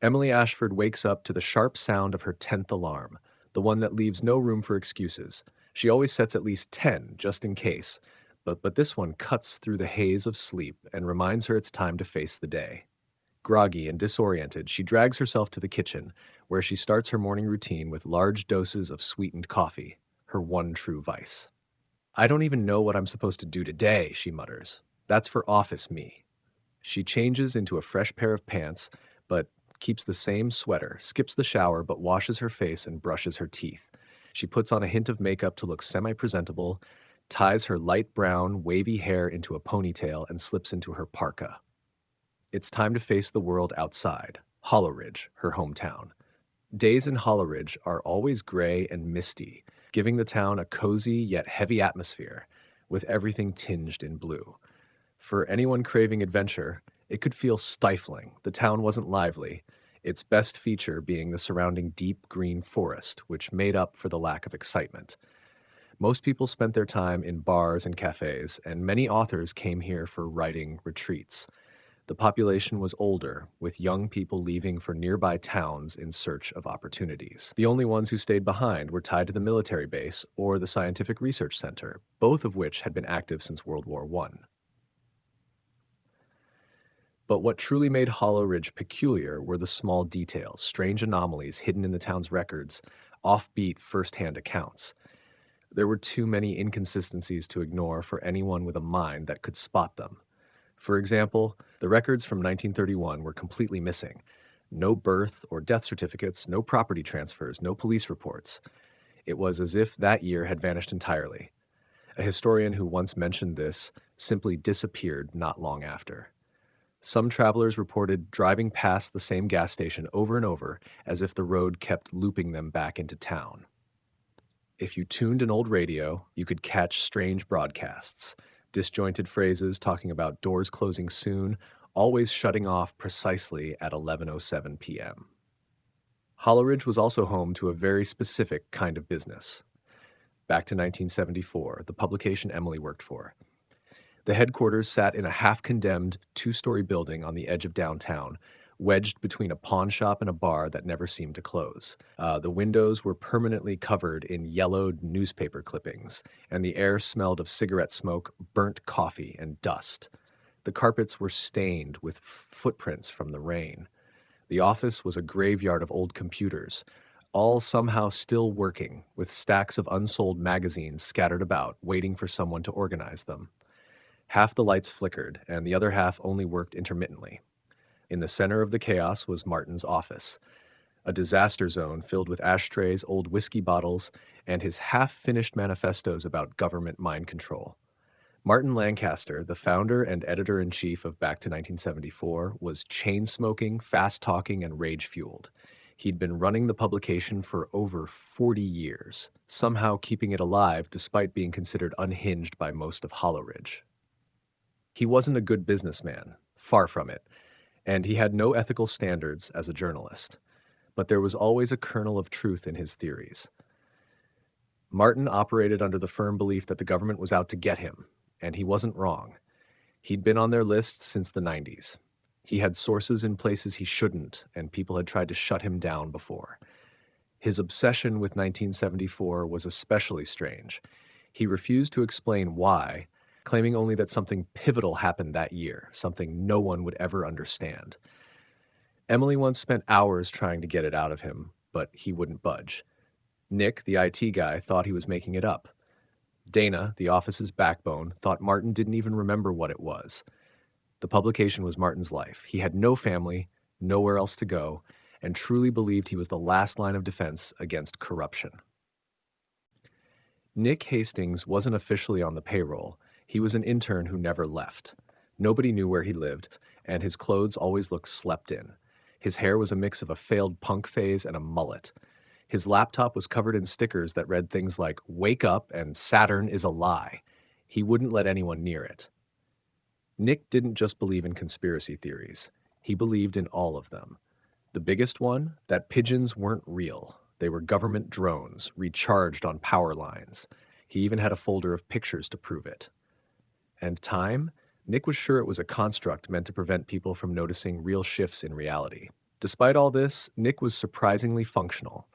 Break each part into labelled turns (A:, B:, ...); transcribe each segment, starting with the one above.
A: Emily Ashford wakes up to the sharp sound of her 10th alarm, the one that leaves no room for excuses. She always sets at least 10, just in case, but this one cuts through the haze of sleep and reminds her it's time to face the day. Groggy and disoriented, she drags herself to the kitchen, where she starts her morning routine with large doses of sweetened coffee, her one true vice. I don't even know what I'm supposed to do today, she mutters. That's for office me. She changes into a fresh pair of pants, but keeps the same sweater, skips the shower, but washes her face and brushes her teeth. She puts on a hint of makeup to look semi-presentable, ties her light brown, wavy hair into a ponytail, and slips into her parka. It's time to face the world outside, Hollowridge, her hometown. Days in Hollowridge are always gray and misty, giving the town a cozy yet heavy atmosphere, with everything tinged in blue. For anyone craving adventure, it could feel stifling. The town wasn't lively, its best feature being the surrounding deep green forest, which made up for the lack of excitement. Most people spent their time in bars and cafes, and many authors came here for writing retreats. The population was older, with young people leaving for nearby towns in search of opportunities. The only ones who stayed behind were tied to the military base or the scientific research center, both of which had been active since World War I. But what truly made Hollow Ridge peculiar were the small details, strange anomalies hidden in the town's records, offbeat first-hand accounts. There were too many inconsistencies to ignore for anyone with a mind that could spot them. For example, the records from 1931 were completely missing. No birth or death certificates, no property transfers, no police reports. It was as if that year had vanished entirely. A historian who once mentioned this simply disappeared not long after. Some travelers reported driving past the same gas station over and over, as if the road kept looping them back into town. If you tuned an old radio, you could catch strange broadcasts, disjointed phrases talking about doors closing soon, always shutting off precisely at 11:07 p.m. Hollowridge was also home to a very specific kind of business. Back to 1974, the publication Emily worked for. The headquarters sat in a half-condemned two-story building on the edge of downtown, wedged between a pawn shop and a bar that never seemed to close. The windows were permanently covered in yellowed newspaper clippings, and the air smelled of cigarette smoke, burnt coffee, and dust. The carpets were stained with footprints from the rain. The office was a graveyard of old computers, all somehow still working, with stacks of unsold magazines scattered about, waiting for someone to organize them. Half the lights flickered, and the other half only worked intermittently. In the center of the chaos was Martin's office, a disaster zone filled with ashtrays, old whiskey bottles, and his half-finished manifestos about government mind control. Martin Lancaster, the founder and editor-in-chief of Back to 1974, was chain-smoking, fast-talking, and rage-fueled. He'd been running the publication for over 40 years, somehow keeping it alive despite being considered unhinged by most of Hollowridge. He wasn't a good businessman, far from it, and he had no ethical standards as a journalist. But there was always a kernel of truth in his theories. Martin operated under the firm belief that the government was out to get him, and he wasn't wrong. He'd been on their list since the 90s. He had sources in places he shouldn't, and people had tried to shut him down before. His obsession with 1974 was especially strange. He refused to explain why, claiming only that something pivotal happened that year, something no one would ever understand. Emily once spent hours trying to get it out of him, but he wouldn't budge. Nick, the IT guy, thought he was making it up. Dana, the office's backbone, thought Martin didn't even remember what it was. The publication was Martin's life. He had no family, nowhere else to go, and truly believed he was the last line of defense against corruption. Nick Hastings wasn't officially on the payroll. He was an intern who never left. Nobody knew where he lived, and his clothes always looked slept in. His hair was a mix of a failed punk phase and a mullet. His laptop was covered in stickers that read things like, "Wake up" and "Saturn is a lie." He wouldn't let anyone near it. Nick didn't just believe in conspiracy theories. He believed in all of them. The biggest one, that pigeons weren't real. They were government drones, recharged on power lines. He even had a folder of pictures to prove it. And time? Nick was sure it was a construct meant to prevent people from noticing real shifts in reality. Despite all this, Nick was surprisingly functional.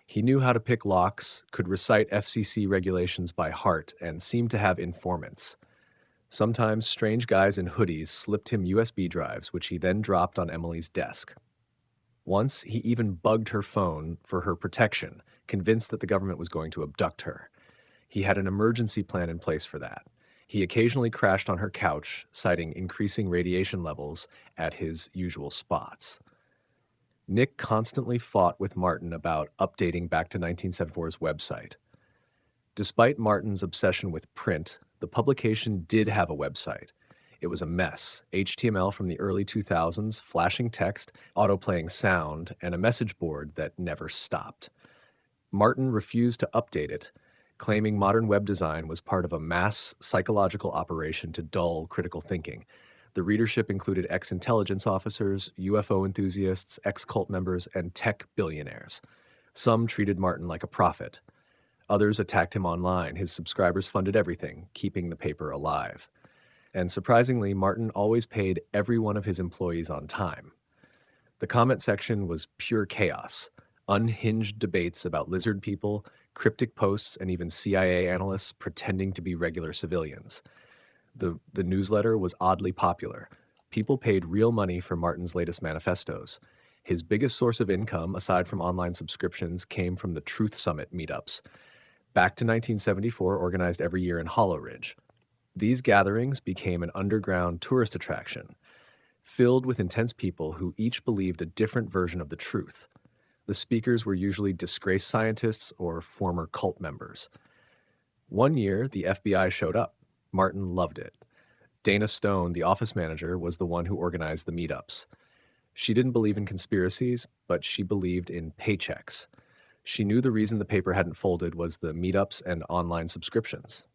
A: He knew how to pick locks, could recite FCC regulations by heart, and seemed to have informants. Sometimes strange guys in hoodies slipped him USB drives, which he then dropped on Emily's desk. Once, he even bugged her phone for her protection, convinced that the government was going to abduct her. He had an emergency plan in place for that. He occasionally crashed on her couch, citing increasing radiation levels at his usual spots. Nick constantly fought with Martin about updating back to 1974's website. Despite Martin's obsession with print, the publication did have a website. It was a mess: HTML from the early 2000s, flashing text, auto-playing sound, and a message board that never stopped. Martin refused to update it, claiming modern web design was part of a mass psychological operation to dull critical thinking. The readership included ex-intelligence officers, UFO enthusiasts, ex-cult members, and tech billionaires. Some treated Martin like a prophet. Others attacked him online. His subscribers funded everything, keeping the paper alive. And surprisingly, Martin always paid every one of his employees on time. The comment section was pure chaos. Unhinged debates about lizard people, cryptic posts, and even CIA analysts pretending to be regular civilians. The newsletter was oddly popular. People paid real money for Martin's latest manifestos. His biggest source of income, aside from online subscriptions, came from the Truth Summit meetups, back to 1974, organized every year in Hollowridge. These gatherings became an underground tourist attraction, filled with intense people who each believed a different version of the truth. The speakers were usually disgraced scientists or former cult members. One year, the FBI showed up. Martin loved it. Dana Stone, the office manager, was the one who organized the meetups. She didn't believe in conspiracies, but she believed in paychecks. She knew the reason the paper hadn't folded was the meetups and online subscriptions.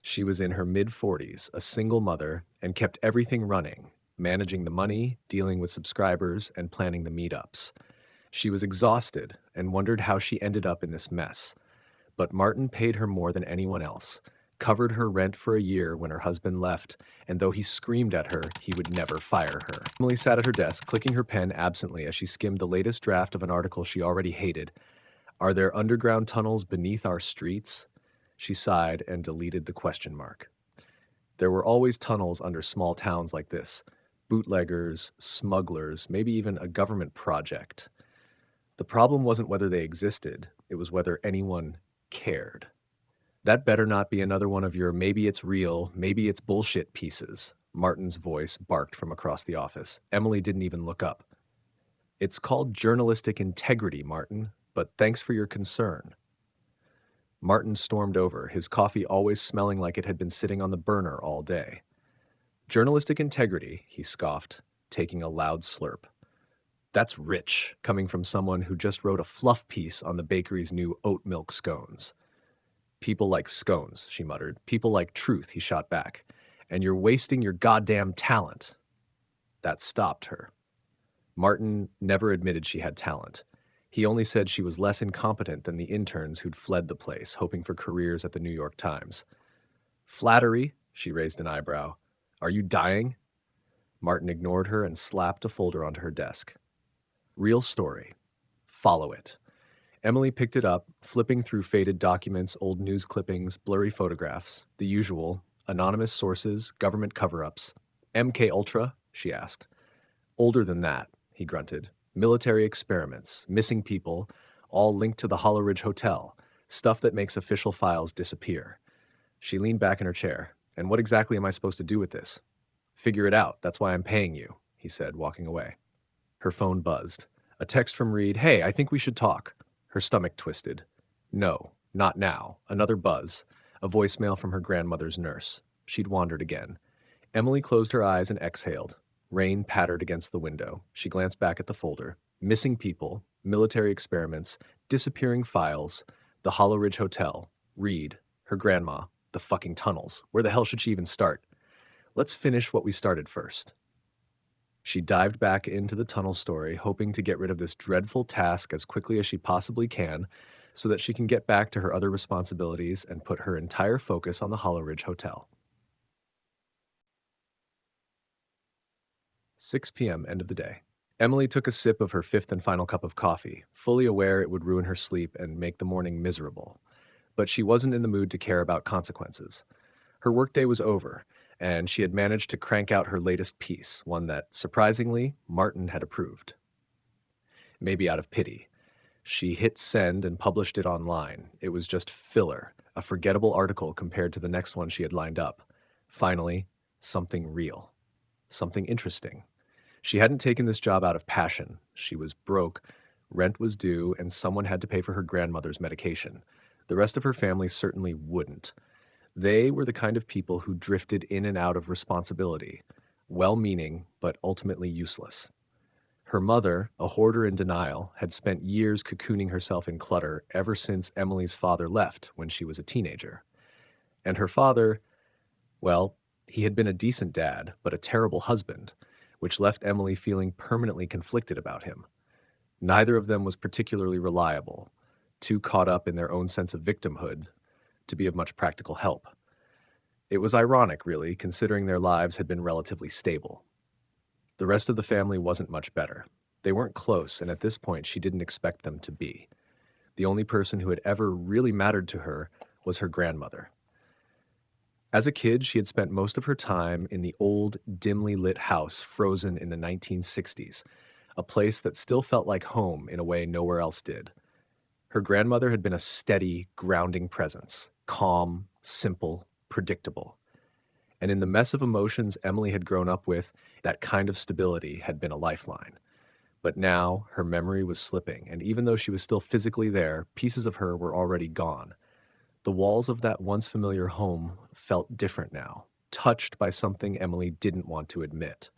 A: She was in her mid-40s, a single mother, and kept everything running, managing the money, dealing with subscribers, and planning the meetups. She was exhausted and wondered how she ended up in this mess. But Martin paid her more than anyone else, covered her rent for a year when her husband left, and though he screamed at her, he would never fire her. Emily sat at her desk, clicking her pen absently as she skimmed the latest draft of an article she already hated. Are there underground tunnels beneath our streets? She sighed and deleted the question mark. There were always tunnels under small towns like this. Bootleggers, smugglers, maybe even a government project. The problem wasn't whether they existed, it was whether anyone cared. That better not be another one of your maybe it's real, maybe it's bullshit pieces, Martin's voice barked from across the office. Emily didn't even look up. It's called journalistic integrity, Martin, but thanks for your concern. Martin stormed over, his coffee always smelling like it had been sitting on the burner all day. Journalistic integrity, he scoffed, taking a loud slurp. That's rich, coming from someone who just wrote a fluff piece on the bakery's new oat milk scones. People like scones, she muttered. People like truth, he shot back. And you're wasting your goddamn talent. That stopped her. Martin never admitted she had talent. He only said she was less incompetent than the interns who'd fled the place, hoping for careers at the New York Times. Flattery, she raised an eyebrow. Are you dying? Martin ignored her and slapped a folder onto her desk. Real story. Follow it. Emily picked it up, flipping through faded documents, old news clippings, blurry photographs, the usual, anonymous sources, government cover-ups. MK Ultra? She asked. Older than that, he grunted. Military experiments, missing people, all linked to the Hollowridge Hotel, stuff that makes official files disappear. She leaned back in her chair. And what exactly am I supposed to do with this? Figure it out, that's why I'm paying you, he said, walking away. Her phone buzzed. A text from Reed, hey, I think we should talk. Her stomach twisted. No, not now. Another buzz. A voicemail from her grandmother's nurse. She'd wandered again. Emily closed her eyes and exhaled. Rain pattered against the window. She glanced back at the folder. Missing people, military experiments, disappearing files, the Hollowridge Hotel, Reed, her grandma, the fucking tunnels. Where the hell should she even start? Let's finish what we started first. She dived back into the tunnel story, hoping to get rid of this dreadful task as quickly as she possibly can, so that she can get back to her other responsibilities and put her entire focus on the Hollowridge Hotel. 6 p.m. end of the day. Emily took a sip of her fifth and final cup of coffee, fully aware it would ruin her sleep and make the morning miserable. But she wasn't in the mood to care about consequences. Her workday was over, and she had managed to crank out her latest piece, one that, surprisingly, Martin had approved. Maybe out of pity. She hit send and published it online. It was just filler, a forgettable article compared to the next one she had lined up. Finally, something real. Something interesting. She hadn't taken this job out of passion. She was broke, rent was due, and someone had to pay for her grandmother's medication. The rest of her family certainly wouldn't. They were the kind of people who drifted in and out of responsibility, well-meaning, but ultimately useless. Her mother, a hoarder in denial, had spent years cocooning herself in clutter ever since Emily's father left when she was a teenager. And her father, well, he had been a decent dad, but a terrible husband, which left Emily feeling permanently conflicted about him. Neither of them was particularly reliable, too caught up in their own sense of victimhood to be of much practical help. It was ironic, really, considering their lives had been relatively stable. The rest of the family wasn't much better. They weren't close, and at this point she didn't expect them to be. The only person who had ever really mattered to her was her grandmother. As a kid, she had spent most of her time in the old, dimly lit house frozen in the 1960s, a place that still felt like home in a way nowhere else did. Her grandmother had been a steady, grounding presence, calm, simple, predictable. And in the mess of emotions Emily had grown up with, that kind of stability had been a lifeline. But now her memory was slipping, and even though she was still physically there, pieces of her were already gone. The walls of that once familiar home felt different now, touched by something Emily didn't want to admit.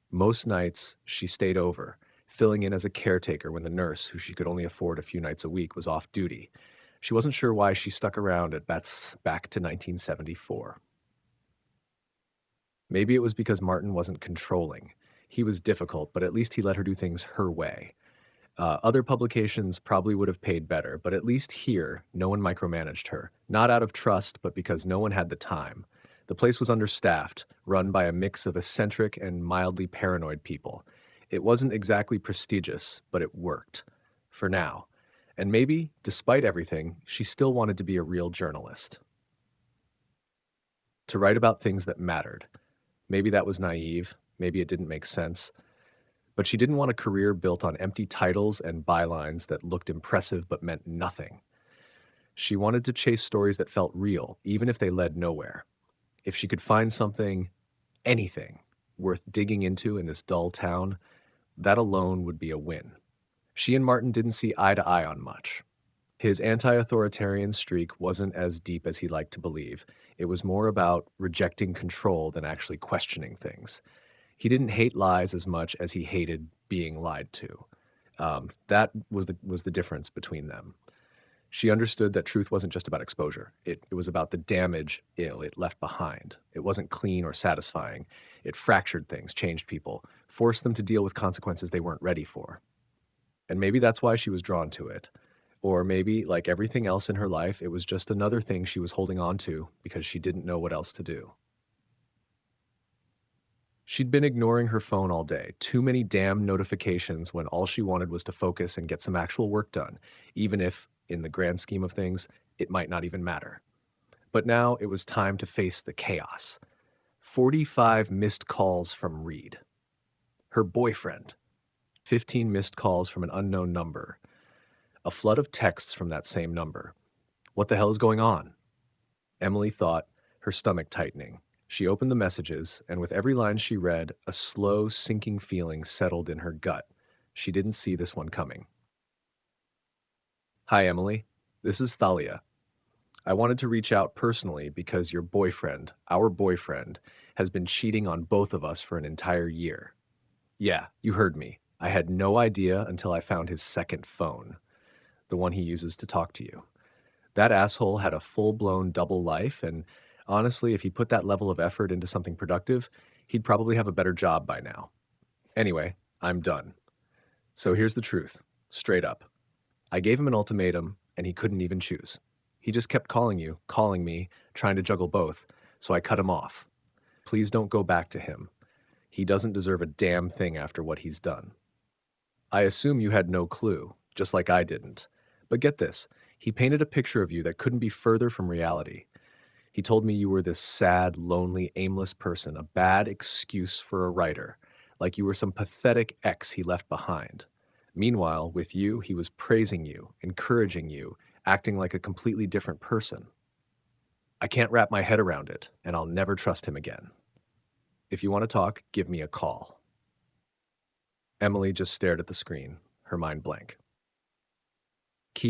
A: Most nights, she stayed over, filling in as a caretaker when the nurse, who she could only afford a few nights a week, was off duty. She wasn't sure why she stuck around at Beth's back to 1974. Maybe it was because Martin wasn't controlling. He was difficult, but at least he let her do things her way. Other publications probably would have paid better, but at least here, no one micromanaged her. Not out of trust, but because no one had the time. The place was understaffed, run by a mix of eccentric and mildly paranoid people. It wasn't exactly prestigious, but it worked. For now. And maybe, despite everything, she still wanted to be a real journalist. To write about things that mattered. Maybe that was naive. Maybe it didn't make sense. But she didn't want a career built on empty titles and bylines that looked impressive but meant nothing. She wanted to chase stories that felt real, even if they led nowhere. If she could find something, anything, worth digging into in this dull town, that alone would be a win. She and Martin didn't see eye to eye on much. His anti-authoritarian streak wasn't as deep as he liked to believe. It was more about rejecting control than actually questioning things. He didn't hate lies as much as he hated being lied to. That was the difference between them. She understood that truth wasn't just about exposure. It was about the damage it left behind. It wasn't clean or satisfying. It fractured things, changed people, forced them to deal with consequences they weren't ready for. And maybe that's why she was drawn to it. Or maybe, like everything else in her life, it was just another thing she was holding on to because she didn't know what else to do. She'd been ignoring her phone all day. Too many damn notifications when all she wanted was to focus and get some actual work done, even if, in the grand scheme of things, it might not even matter. But now it was time to face the chaos. 45 missed calls from Reed. Her boyfriend. 15 missed calls from an unknown number. A flood of texts from that same number. What the hell is going on? Emily thought, her stomach tightening. She opened the messages, and with every line she read, a slow, sinking feeling settled in her gut. She didn't see this one coming. Hi, Emily. This is Thalia. I wanted to reach out personally because your boyfriend, our boyfriend, has been cheating on both of us for an entire year. Yeah, you heard me. I had no idea until I found his second phone, the one he uses to talk to you. That asshole had a full-blown double life, and honestly, if he put that level of effort into something productive, he'd probably have a better job by now. Anyway, I'm done. So here's the truth, straight up. I gave him an ultimatum, and he couldn't even choose. He just kept calling you, calling me, trying to juggle both, so I cut him off. Please don't go back to him. He doesn't deserve a damn thing after what he's done. I assume you had no clue, just like I didn't. But get this, he painted a picture of you that couldn't be further from reality. He told me you were this sad, lonely, aimless person, a bad excuse for a writer, like you were some pathetic ex he left behind. Meanwhile, with you, he was praising you, encouraging you, acting like a completely different person. I can't wrap my head around it, and I'll never trust him again. If you want to talk, give me a call. Emily just stared at the screen, her mind blank. Key